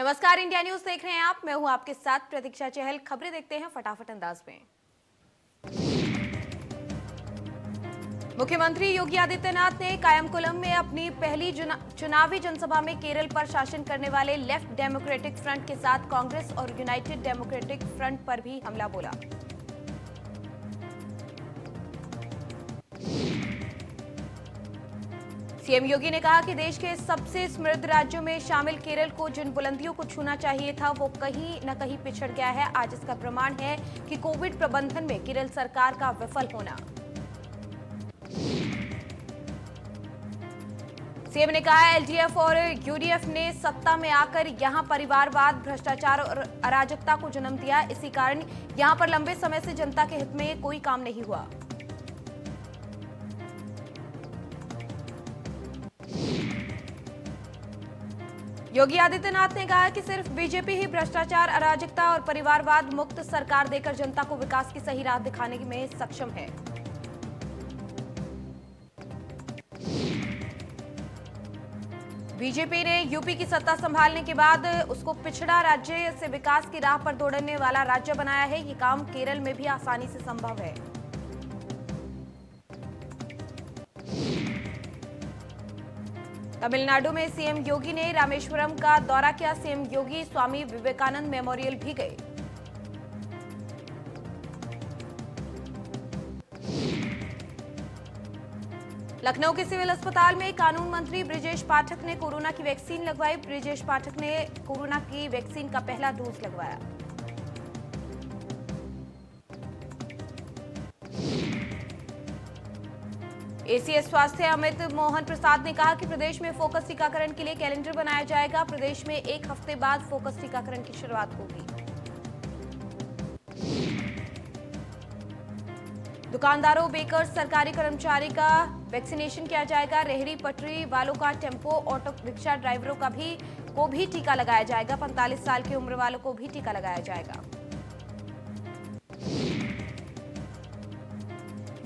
नमस्कार, India news देख रहे हैं आप। मैं हूं आपके साथ प्रतीक्षा चहल। खबरें देखते हैं फटाफट अंदाज में। मुख्यमंत्री योगी आदित्यनाथ ने कायमकुलम में अपनी पहली चुनावी जनसभा में केरल पर शासन करने वाले लेफ्ट डेमोक्रेटिक फ्रंट के साथ कांग्रेस और यूनाइटेड डेमोक्रेटिक फ्रंट पर भी हमला बोला। सीएम योगी ने कहा कि देश के सबसे समृद्ध राज्यों में शामिल केरल को जिन बुलंदियों को छूना चाहिए था वो कहीं न कहीं पिछड़ गया है। आज इसका प्रमाण है कि कोविड प्रबंधन में केरल सरकार का विफल होना। सीएम ने कहा एलडीएफ और यूडीएफ ने सत्ता में आकर यहां परिवारवाद, भ्रष्टाचार और अराजकता को जन्म दिया। इसी कारण यहां पर लंबे समय से जनता के हित में कोई काम नहीं हुआ। योगी आदित्यनाथ ने कहा कि सिर्फ बीजेपी ही भ्रष्टाचार, अराजकता और परिवारवाद मुक्त सरकार देकर जनता को विकास की सही राह दिखाने में सक्षम है। बीजेपी ने यूपी की सत्ता संभालने के बाद उसको पिछड़ा राज्य से विकास की राह पर दौड़ने वाला राज्य बनाया है। ये काम केरल में भी आसानी से संभव है। तमिलनाडु में सीएम योगी ने रामेश्वरम का दौरा किया। सीएम योगी स्वामी विवेकानंद मेमोरियल भी गए। लखनऊ के सिविल अस्पताल में कानून मंत्री ब्रिजेश पाठक ने कोरोना की वैक्सीन लगवाई। ब्रिजेश पाठक ने कोरोना की वैक्सीन का पहला डोज लगवाया। एसीएस स्वास्थ्य अमित मोहन प्रसाद ने कहा कि प्रदेश में फोकस टीकाकरण के लिए कैलेंडर बनाया जाएगा। प्रदेश में 1 हफ्ते बाद फोकस टीकाकरण की शुरुआत होगी। दुकानदारों, बेकर्स, सरकारी कर्मचारी का वैक्सीनेशन किया जाएगा। रेहड़ी पटरी वालों का, टेम्पो, ऑटो रिक्शा ड्राइवरों को भी टीका लगाया जाएगा। 45 साल की उम्र वालों को भी टीका लगाया जाएगा।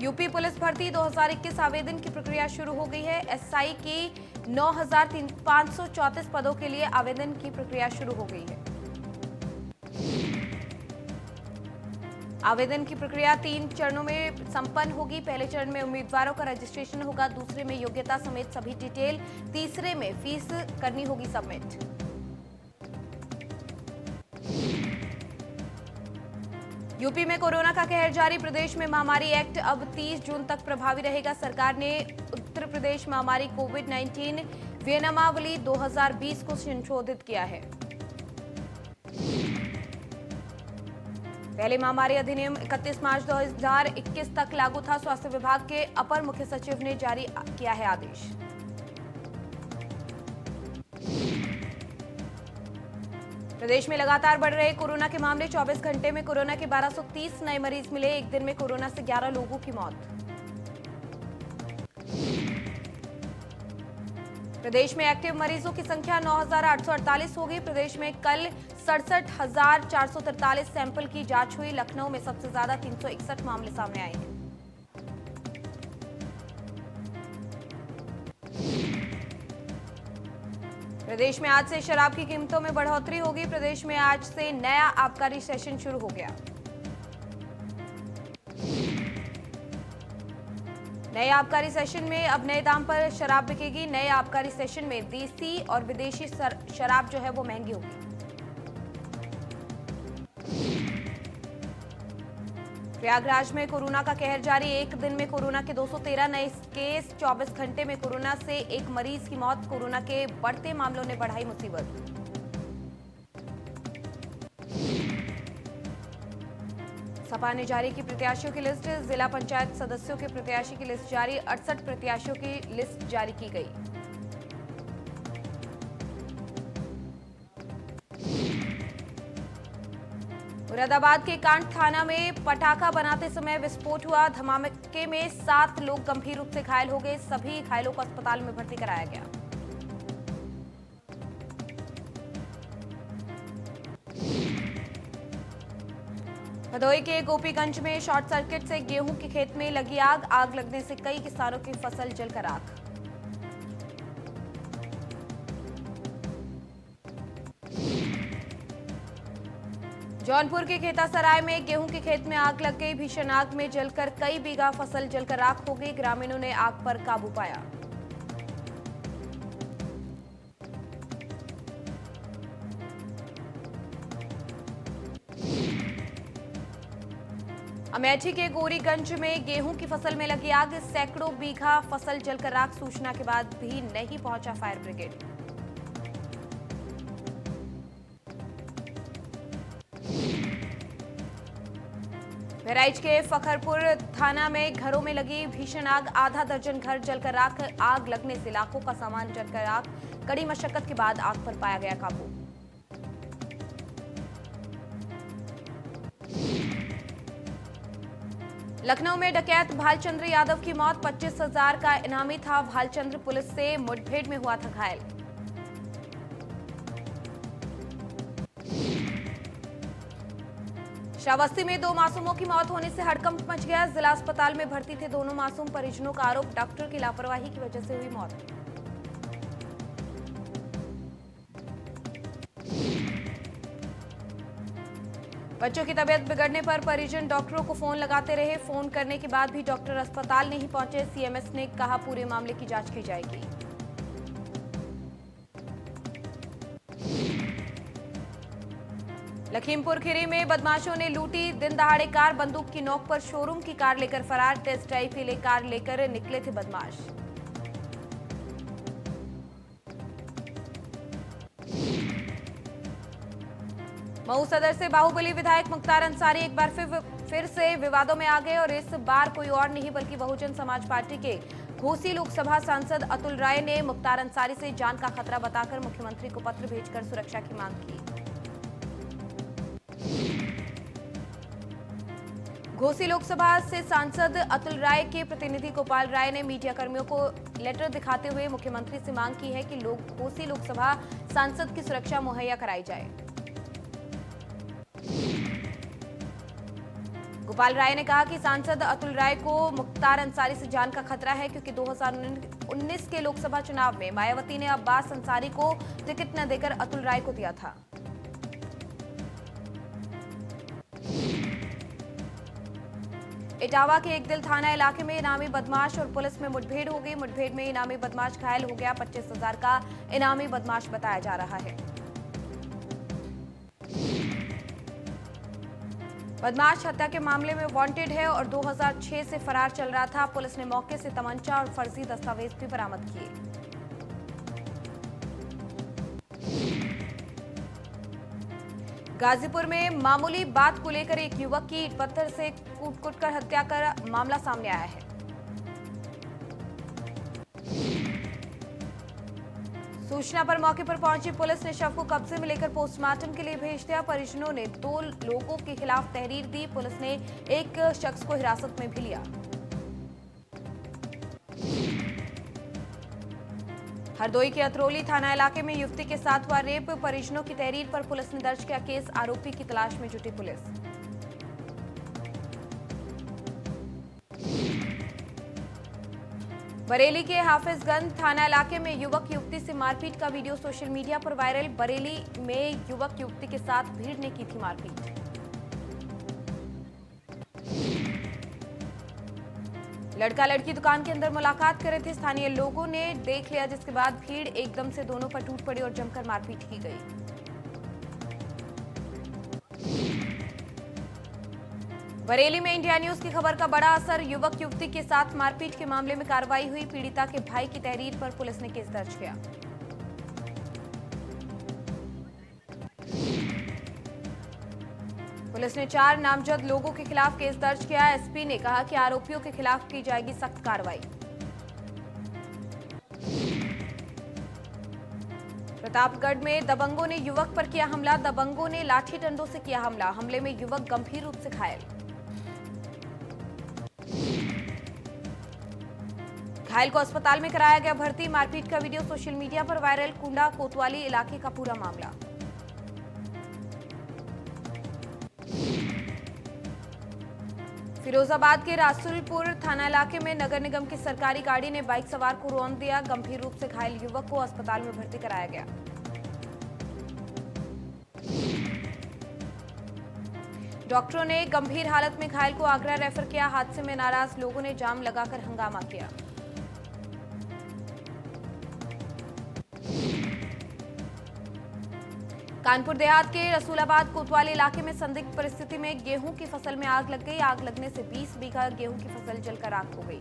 यूपी पुलिस भर्ती 2021 आवेदन की प्रक्रिया शुरू हो गई है। एसआई की 9,534 पदों के लिए आवेदन की प्रक्रिया शुरू हो गई है। आवेदन की प्रक्रिया 3 चरणों में संपन्न होगी। पहले चरण में उम्मीदवारों का रजिस्ट्रेशन होगा, दूसरे में योग्यता समेत सभी डिटेल, तीसरे में फीस करनी होगी सबमिट। यूपी में कोरोना का कहर जारी। प्रदेश में महामारी एक्ट अब 30 जून तक प्रभावी रहेगा। सरकार ने उत्तर प्रदेश महामारी कोविड-19 विनियमावली 2020 को संशोधित किया है। पहले महामारी अधिनियम 31 मार्च 2021 तक लागू था। स्वास्थ्य विभाग के अपर मुख्य सचिव ने जारी किया है आदेश। प्रदेश में लगातार बढ़ रहे कोरोना के मामले। 24 घंटे में कोरोना के 1230 नए मरीज मिले। एक दिन में कोरोना से 11 लोगों की मौत। प्रदेश में एक्टिव मरीजों की संख्या 9,848 हो गई। प्रदेश में कल 67,443 सैंपल की जांच हुई। लखनऊ में सबसे ज्यादा 361 मामले सामने आए हैं। प्रदेश में आज से शराब की कीमतों में बढ़ोतरी होगी। प्रदेश में आज से नया आबकारी सेशन शुरू हो गया। नए आबकारी सेशन में अब नए दाम पर शराब बिकेगी। नए आबकारी सेशन में देसी और विदेशी शराब जो है वो महंगी होगी। प्रयागराज में कोरोना का कहर जारी। एक दिन में कोरोना के 213 नए केस। 24 घंटे में कोरोना से एक मरीज की मौत। कोरोना के बढ़ते मामलों ने बढ़ाई मुसीबत। सपा ने जारी की प्रत्याशियों की लिस्ट। जिला पंचायत सदस्यों के प्रत्याशी की लिस्ट जारी। 68 प्रत्याशियों की लिस्ट जारी की गई। मुरादाबाद के कांट थाना में पटाखा बनाते समय विस्फोट हुआ। धमाके में 7 लोग गंभीर रूप से घायल हो गए। सभी घायलों को अस्पताल में भर्ती कराया गया। भदोही के गोपीगंज में शॉर्ट सर्किट से गेहूं के खेत में लगी आग। आग लगने से कई किसानों की फसल जलकर राख। जौनपुर के खेतासराय में गेहूं के खेत में आग लग गई। भीषण आग में जलकर कई बीघा फसल जलकर राख हो गई। ग्रामीणों ने आग पर काबू पाया। अमेठी के गोरीगंज में गेहूं की फसल में लगी आग। सैकड़ों बीघा फसल जलकर राख। सूचना के बाद भी नहीं पहुंचा फायर ब्रिगेड। बहराइच के फखरपुर थाना में घरों में लगी भीषण आग। आधा दर्जन घर जलकर राख। आग लगने से लाखों का सामान जलकर राख। कड़ी मशक्कत के बाद आग पर पाया गया काबू। लखनऊ में डकैत भालचंद्र यादव की मौत। 25,000 का इनामी था। भालचंद्र पुलिस से मुठभेड़ में हुआ था घायल। श्रावस्ती में 2 मासूमों की मौत होने से हड़कंप मच गया। जिला अस्पताल में भर्ती थे दोनों मासूम। परिजनों का आरोप डॉक्टर की लापरवाही की वजह से हुई मौत। बच्चों की तबीयत बिगड़ने पर परिजन डॉक्टरों को फोन लगाते रहे। फोन करने के बाद भी डॉक्टर अस्पताल नहीं पहुंचे। सीएमएस ने कहा पूरे मामले की जांच की जाएगी। लखीमपुर खीरी में बदमाशों ने लूटी दिन दहाड़े कार। बंदूक की नोक पर शोरूम की कार लेकर फरार। टेस्ट ड्राइव के लिए कार लेकर निकले थे बदमाश। मऊ सदर से बाहुबली विधायक मुख्तार अंसारी एक बार फिर से विवादों में आ गए और इस बार कोई और नहीं बल्कि बहुजन समाज पार्टी के घोसी लोकसभा सांसद अतुल राय ने मुख्तार अंसारी से जान का खतरा बताकर मुख्यमंत्री को पत्र भेजकर सुरक्षा की मांग की। घोसी लोकसभा से सांसद अतुल राय के प्रतिनिधि गोपाल राय ने मीडिया कर्मियों को लेटर दिखाते हुए मुख्यमंत्री से मांग की है कि घोसी लोकसभा सांसद की सुरक्षा मुहैया कराई जाए। गोपाल राय ने कहा कि सांसद अतुल राय को मुख्तार अंसारी से जान का खतरा है क्योंकि 2019 के लोकसभा चुनाव में मायावती ने अब्बास अंसारी को टिकट न देकर अतुल राय को दिया था। इटावा के एक दिल थाना इलाके में इनामी बदमाश और पुलिस में मुठभेड़ हो गई। मुठभेड़ में इनामी बदमाश घायल हो गया। 25,000 का इनामी बदमाश बताया जा रहा है। बदमाश हत्या के मामले में वांटेड है और 2006 से फरार चल रहा था। पुलिस ने मौके से तमंचा और फर्जी दस्तावेज भी बरामद किए। गाजीपुर में मामूली बात को लेकर एक युवक की ईंट पत्थर से कूट कर हत्या कर मामला सामने आया है। सूचना पर मौके पर पहुंची पुलिस ने शव को कब्जे में लेकर पोस्टमार्टम के लिए भेज दिया। परिजनों ने 2 लोगों के खिलाफ तहरीर दी। पुलिस ने एक शख्स को हिरासत में भी लिया। हरदोई के अतरौली थाना इलाके में युवती के साथ हुआ रेप। परिजनों की तहरीर पर पुलिस ने दर्ज किया केस। आरोपी की तलाश में जुटी पुलिस। बरेली के हाफिजगंज थाना इलाके में युवक युवती से मारपीट का वीडियो सोशल मीडिया पर वायरल। बरेली में युवक युवती के साथ भीड़ ने की थी मारपीट। लड़का लड़की दुकान के अंदर मुलाकात कर रहे थे। स्थानीय लोगों ने देख लिया जिसके बाद भीड़ एकदम से दोनों पर टूट पड़ी और जमकर मारपीट की गई। बरेली में इंडिया न्यूज की खबर का बड़ा असर। युवक युवती के साथ मारपीट के मामले में कार्रवाई हुई। पीड़िता के भाई की तहरीर पर पुलिस ने केस दर्ज किया। पुलिस ने 4 नामजद लोगों के खिलाफ केस दर्ज किया। एसपी ने कहा कि आरोपियों के खिलाफ की जाएगी सख्त कार्रवाई। प्रतापगढ़ में दबंगों ने युवक पर किया हमला। दबंगों ने लाठी डंडों से किया हमला। हमले में युवक गंभीर रूप से घायल। घायल को अस्पताल में कराया गया भर्ती। मारपीट का वीडियो सोशल मीडिया पर वायरल। कुंडा कोतवाली इलाके का पूरा मामला। फिरोजाबाद के रासुलपुर थाना इलाके में नगर निगम की सरकारी गाड़ी ने बाइक सवार को रौंद दिया। गंभीर रूप से घायल युवक को अस्पताल में भर्ती कराया गया। डॉक्टरों ने गंभीर हालत में घायल को आगरा रेफर किया। हादसे में नाराज लोगों ने जाम लगाकर हंगामा किया। कानपुर देहात के रसूलाबाद कोतवाली इलाके में संदिग्ध परिस्थिति में गेहूं की फसल में आग लग गई। आग लगने से 20 बीघा गेहूं की फसल जलकर राख हो गई।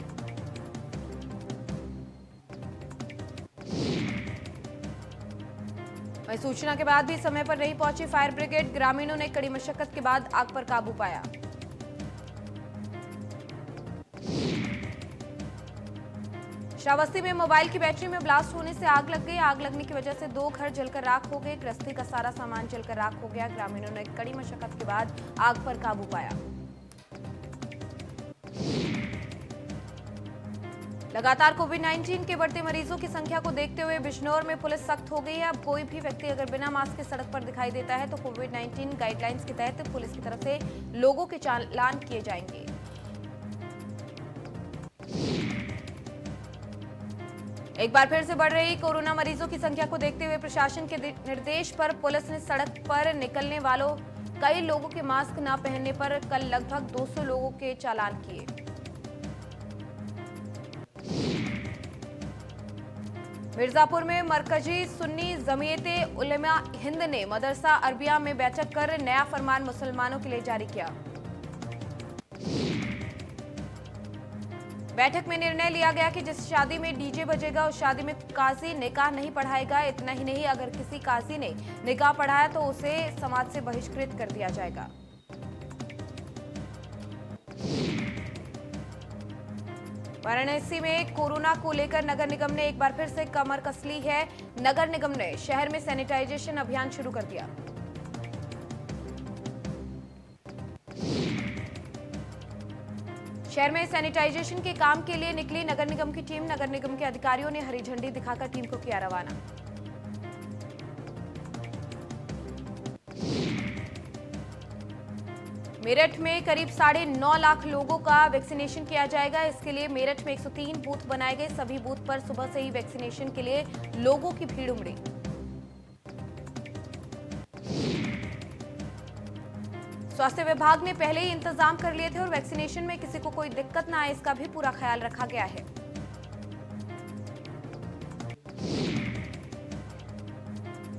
वहीं सूचना के बाद भी समय पर नहीं पहुंची फायर ब्रिगेड। ग्रामीणों ने कड़ी मशक्कत के बाद आग पर काबू पाया। श्रावस्ती में मोबाइल की बैटरी में ब्लास्ट होने से आग लग गई। आग लगने की वजह से 2 घर जलकर राख हो गए। गृहस्थी का सारा सामान जलकर राख हो गया। ग्रामीणों ने कड़ी मशक्कत के बाद आग पर काबू पाया। लगातार कोविड-19 के बढ़ते मरीजों की संख्या को देखते हुए बिजनौर में पुलिस सख्त हो गई है। अब कोई भी व्यक्ति अगर बिना मास्क के सड़क पर दिखाई देता है तो कोविड-19 गाइडलाइंस के तहत पुलिस की तरफ से लोगों के चालान किए जाएंगे। एक बार फिर से बढ़ रही कोरोना मरीजों की संख्या को देखते हुए प्रशासन के निर्देश पर पुलिस ने सड़क पर निकलने वालों कई लोगों के मास्क न पहनने पर कल लगभग 200 लोगों के चालान किए। मिर्जापुर में मरकजी सुन्नी जमीयते उलेमा हिंद ने मदरसा अरबिया में बैठक कर नया फरमान मुसलमानों के लिए जारी किया। बैठक में निर्णय लिया गया कि जिस शादी में डीजे बजेगा उस शादी में काजी निकाह नहीं पढ़ाएगा। इतना ही नहीं, अगर किसी काजी ने निकाह पढ़ाया तो उसे समाज से बहिष्कृत कर दिया जाएगा। वाराणसी में कोरोना को लेकर नगर निगम ने एक बार फिर से कमर कस ली है। नगर निगम ने शहर में सैनिटाइजेशन अभियान शुरू कर दिया। शहर में सैनिटाइजेशन के काम के लिए निकली नगर निगम की टीम। नगर निगम के अधिकारियों ने हरी झंडी दिखाकर टीम को किया रवाना। मेरठ में करीब 9.5 लाख लोगों का वैक्सीनेशन किया जाएगा। इसके लिए मेरठ में 103 बूथ बनाए गए। सभी बूथ पर सुबह से ही वैक्सीनेशन के लिए लोगों की भीड़ उमड़ी। स्वास्थ्य विभाग ने पहले ही इंतजाम कर लिए थे और वैक्सीनेशन में किसी को कोई दिक्कत न आए इसका भी पूरा ख्याल रखा गया है।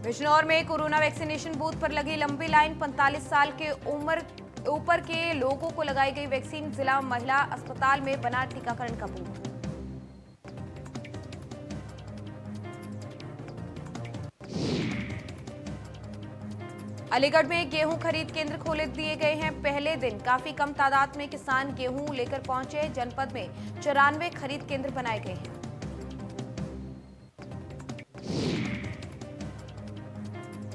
बिजनौर में कोरोना वैक्सीनेशन बूथ पर लगी लंबी लाइन। 45 साल के उम्र ऊपर के लोगों को लगाई गई वैक्सीन। जिला महिला अस्पताल में बना टीकाकरण का बूथ। अलीगढ़ में गेहूं खरीद केंद्र खोले दिए गए हैं। पहले दिन काफी कम तादाद में किसान गेहूं लेकर पहुंचे। जनपद में 94 खरीद केंद्र बनाए गए हैं।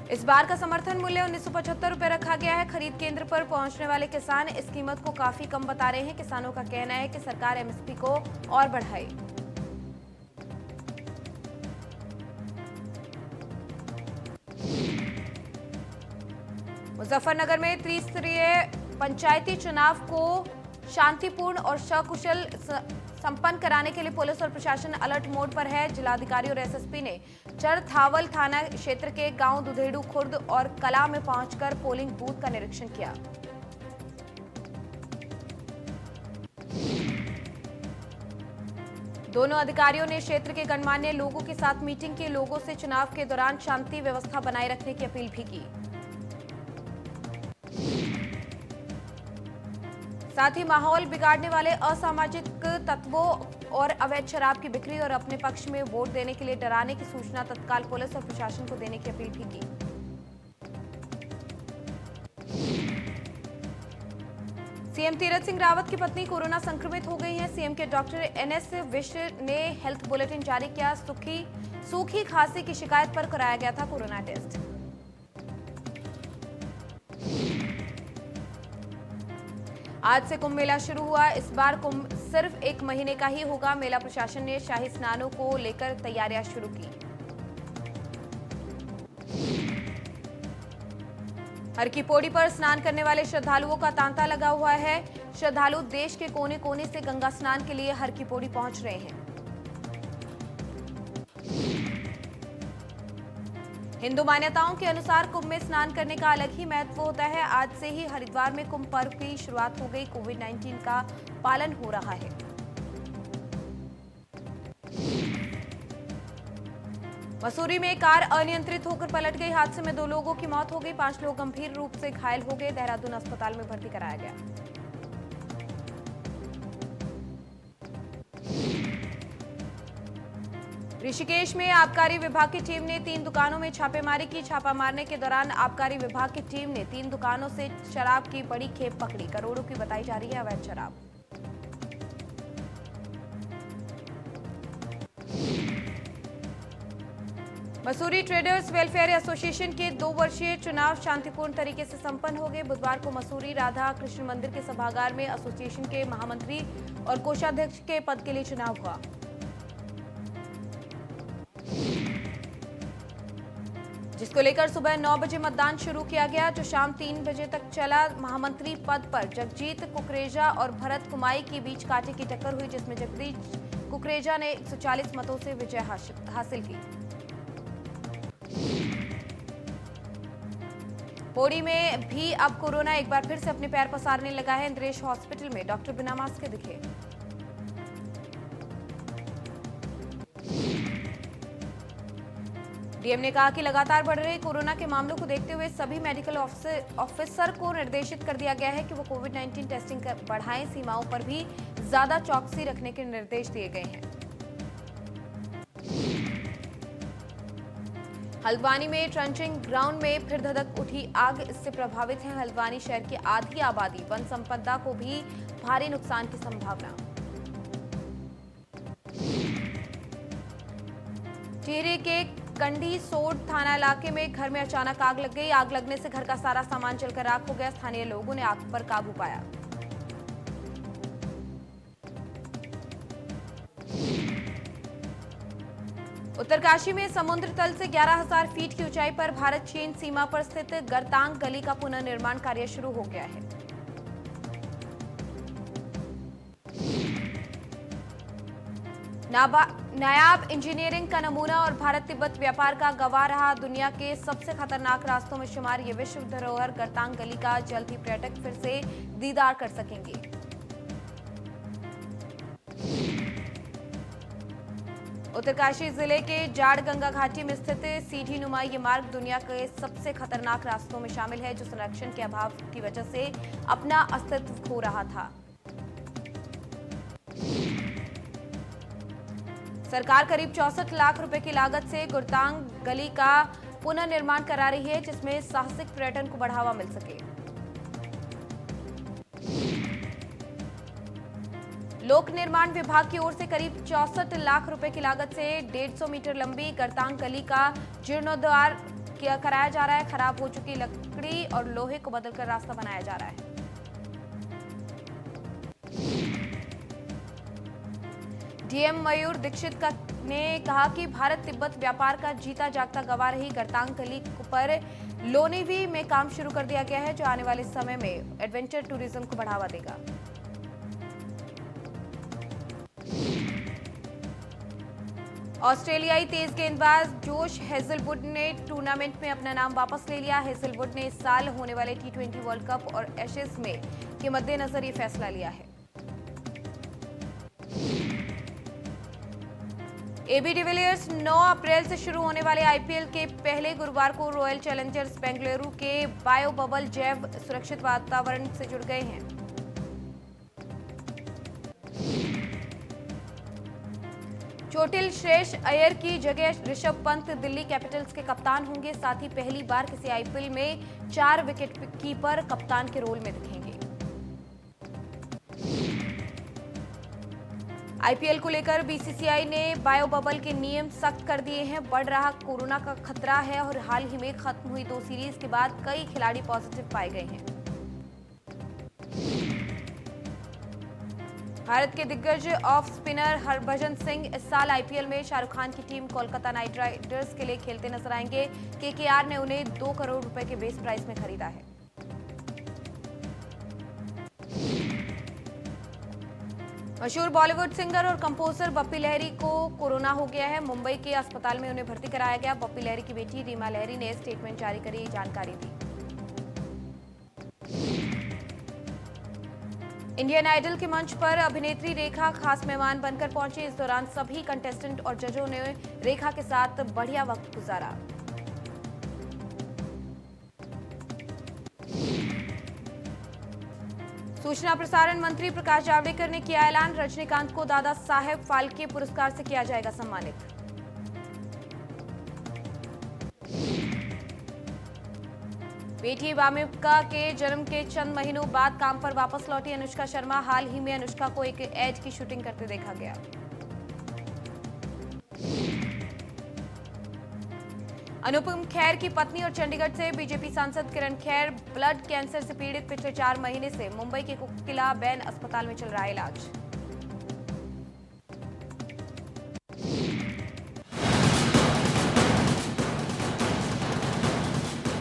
इस बार का समर्थन मूल्य 1975 रुपए रखा गया है। खरीद केंद्र पर पहुंचने वाले किसान इस कीमत को काफी कम बता रहे हैं। किसानों का कहना है कि सरकार एमएसपी को और बढ़ाए। मुजफ्फरनगर में त्रिस्तरीय पंचायती चुनाव को शांतिपूर्ण और सकुशल संपन्न कराने के लिए पुलिस और प्रशासन अलर्ट मोड पर है। जिलाधिकारी और एसएसपी ने चरथावल थाना क्षेत्र के गांव दुधेड़ू खुर्द और कला में पहुंचकर पोलिंग बूथ का निरीक्षण किया। दोनों अधिकारियों ने क्षेत्र के गणमान्य लोगों के साथ मीटिंग की। लोगों से चुनाव के दौरान शांति व्यवस्था बनाए रखने की अपील भी की। साथ ही माहौल बिगाड़ने वाले असामाजिक तत्वों और अवैध शराब की बिक्री और अपने पक्ष में वोट देने के लिए डराने की सूचना तत्काल पुलिस और प्रशासन को देने की अपील भी की। सीएम तीरथ सिंह रावत की पत्नी कोरोना संक्रमित हो गई हैं। सीएम के डॉक्टर एनएस विश्व ने हेल्थ बुलेटिन जारी किया। सूखी खांसी की शिकायत पर कराया गया था कोरोना टेस्ट। आज से कुंभ मेला शुरू हुआ। इस बार कुंभ सिर्फ 1 महीने का ही होगा। मेला प्रशासन ने शाही स्नानों को लेकर तैयारियां शुरू की। हर की पौड़ी पर स्नान करने वाले श्रद्धालुओं का तांता लगा हुआ है। श्रद्धालु देश के कोने कोने से गंगा स्नान के लिए हर की पौड़ी पहुंच रहे हैं। हिंदू मान्यताओं के अनुसार कुंभ में स्नान करने का अलग ही महत्व होता है। आज से ही हरिद्वार में कुंभ पर्व की शुरुआत हो गई। कोविड-19 का पालन हो रहा है। मसूरी में कार अनियंत्रित होकर पलट गई। हादसे में 2 लोगों की मौत हो गई, 5 लोग गंभीर रूप से घायल हो गए। देहरादून अस्पताल में भर्ती कराया गया। ऋषिकेश में आबकारी विभाग की टीम ने 3 दुकानों में छापेमारी की। छापा मारने के दौरान आबकारी विभाग की टीम ने 3 दुकानों से शराब की बड़ी खेप पकड़ी। करोड़ों की बताई जा रही है अवैध शराब। मसूरी ट्रेडर्स वेलफेयर एसोसिएशन के 2 वर्षीय चुनाव शांतिपूर्ण तरीके से संपन्न हो गए। बुधवार को मसूरी राधा कृष्ण मंदिर के सभागार में एसोसिएशन के महामंत्री और कोषाध्यक्ष के पद के लिए चुनाव हुआ। जिसको लेकर सुबह 9 बजे मतदान शुरू किया गया, जो शाम 3 बजे तक चला। महामंत्री पद पर जगजीत कुकरेजा और भरत कुमाई के बीच कांटे की टक्कर हुई, जिसमें जगदीश कुकरेजा ने 140 मतों से विजय हासिल की। पौड़ी में भी अब कोरोना एक बार फिर से अपने पैर पसारने लगा है। इंद्रेश हॉस्पिटल में डॉक्टर बिना मास्क के दिखे। डीएम ने कहा कि लगातार बढ़ रहे कोरोना के मामलों को देखते हुए सभी मेडिकल ऑफिसर को निर्देशित कर दिया गया है कि वो कोविड-19 टेस्टिंग बढ़ाएं। सीमाओं पर भी ज्यादा चौकसी रखने के निर्देश दिए गए हैं। हल्द्वानी में ट्रंचिंग ग्राउंड में फिर धधक उठी आग। इससे प्रभावित है हल्द्वानी शहर की आधी आबादी। वन संपदा को भी भारी नुकसान की संभावना। टिहरी के कंडी सोड थाना इलाके में घर में अचानक आग लग गई। आग लगने से घर का सारा सामान जलकर राख हो गया। स्थानीय लोगों ने आग पर काबू पाया। उत्तरकाशी में समुद्र तल से 11,000 फीट की ऊंचाई पर भारत चीन सीमा पर स्थित गरतांग गली का पुनर्निर्माण कार्य शुरू हो गया है। नायाब इंजीनियरिंग का नमूना और भारत तिब्बत व्यापार का गवाह रहा दुनिया के सबसे खतरनाक रास्तों में शुमार ये विश्व धरोहर गरतांग गली का जल्द ही पर्यटक फिर से दीदार कर सकेंगे। उत्तरकाशी जिले के जाड़ गंगा घाटी में स्थित सीढ़ी नुमा ये मार्ग दुनिया के सबसे खतरनाक रास्तों में शामिल है, जो संरक्षण के अभाव की वजह से अपना अस्तित्व खो रहा था। सरकार करीब 64 लाख रुपए की लागत से गुरतांग गली का पुनर्निर्माण करा रही है, जिसमें साहसिक पर्यटन को बढ़ावा मिल सके। लोक निर्माण विभाग की ओर से करीब 64 लाख रुपए की लागत से 150 मीटर लंबी गरतांग गली का जीर्णोद्धार कराया जा रहा है। खराब हो चुकी लकड़ी और लोहे को बदलकर रास्ता बनाया जा रहा है। डीएम मयूर दीक्षित ने कहा कि भारत तिब्बत व्यापार का जीता जागता गवाह रही गरतांग गली पर लोनीवी में काम शुरू कर दिया गया है, जो आने वाले समय में एडवेंचर टूरिज्म को बढ़ावा देगा। ऑस्ट्रेलियाई तेज गेंदबाज जोश हेजलवुड ने टूर्नामेंट में अपना नाम वापस ले लिया। हेजलवुड ने इस साल होने वाले T20 वर्ल्ड कप और एशेज में के मद्देनजर ये फैसला लिया है। एबी डिविलियर्स 9 अप्रैल से शुरू होने वाले आईपीएल के पहले गुरुवार को रॉयल चैलेंजर्स बेंगलुरु के बायो बबल जैव सुरक्षित वातावरण से जुड़ गए हैं। चोटिल श्रेयस अय्यर की जगह ऋषभ पंत दिल्ली कैपिटल्स के कप्तान होंगे। साथ ही पहली बार किसी आईपीएल में 4 विकेट कीपर कप्तान के रोल में दिखेंगे। आईपीएल को लेकर बीसीसीआई ने बायो बबल के नियम सख्त कर दिए हैं। बढ़ रहा कोरोना का खतरा है और हाल ही में खत्म हुई 2 सीरीज के बाद कई खिलाड़ी पॉजिटिव पाए गए हैं। भारत के दिग्गज ऑफ स्पिनर हरभजन सिंह इस साल आईपीएल में शाहरुख खान की टीम कोलकाता नाइट राइडर्स के लिए खेलते नजर आएंगे। केकेआर ने उन्हें 2 करोड़ रुपए के बेस प्राइस में खरीदा है। मशहूर बॉलीवुड सिंगर और कंपोजर बप्पी लहरी को कोरोना हो गया है। मुंबई के अस्पताल में उन्हें भर्ती कराया गया। बप्पी लहरी की बेटी रीमा लहरी ने स्टेटमेंट जारी कर ये जानकारी दी। इंडियन आइडल के मंच पर अभिनेत्री रेखा खास मेहमान बनकर पहुंची। इस दौरान सभी कंटेस्टेंट और जजों ने रेखा के साथ बढ़िया वक्त गुजारा। सूचना प्रसारण मंत्री प्रकाश जावड़ेकर ने किया ऐलान, रजनीकांत को दादा साहेब फाल्के पुरस्कार से किया जाएगा सम्मानित। बेटी वामिका के जन्म के चंद महीनों बाद काम पर वापस लौटी अनुष्का शर्मा। हाल ही में अनुष्का को एक एड की शूटिंग करते देखा गया। अनुपम खेर की पत्नी और चंडीगढ़ से बीजेपी सांसद किरण खेर ब्लड कैंसर से पीड़ित पिछले 4 महीने से मुंबई के कोकिला बेन अस्पताल में चल रहा है इलाज।